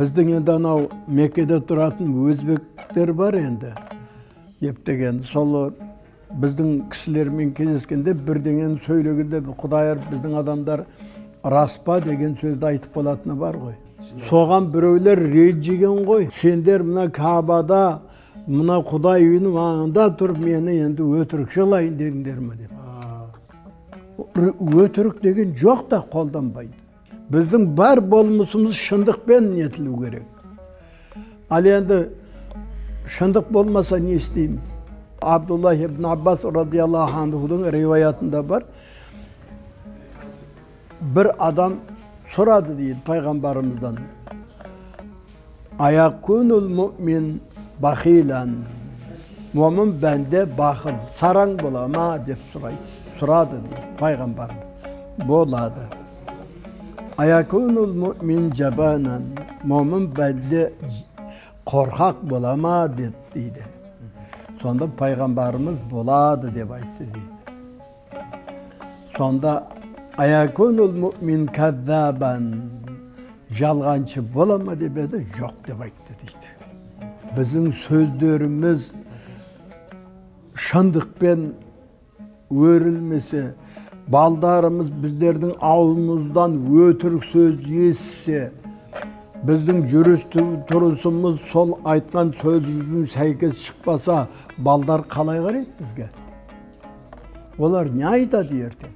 Біздің енді анау Меккеде тұратын өзбектер бар енді. Ептеген сол біздің кісілермен кездескенде бірдеңені сөйлегенде Құдайыр біздің адамдар рас па деген сөзді айтып болатыны бар ғой. Соған біреулер ренжіген ғой. Сендер мына Кабада, мына Құдай үйінің маңында тұрып мені енді өтірікші қылайын дедіңдер ме деп. Өтірік деген жоқ та қолданбайды. Біздің бар болмысымыз шындықпен нетілу керек. Ал енді шындық болмаса не істейміз? Абдулла ибн Аббас радиаллаху анхудың риваятында бар. Bir adam soradı değil Peygamberimizden. Ayakunul mümin bahilen. Mümin bende bakıl. Sarang bulama deyip soradı değil Peygamberimiz. Boladı. Ayakunul mümin cebanen. Mümin bende korkak bulama dedi. Sonda Peygamberimiz boladı deyip aytdı deydi. Sonda ayakunul mümin kazzaban. Жалғаншы болама деп еді, жоқ деп айтты дейді. Біздің сөздеріміз шындықпен өрілмесе, балдарымыз біздердің ауылымыздан өтірік сөз естісе, біздің жүріс тұрысымыз сол айтқан сөзіміздің сәйкес шықпаса, балдар қалай қарайды бізге? Олар не айтады ертең?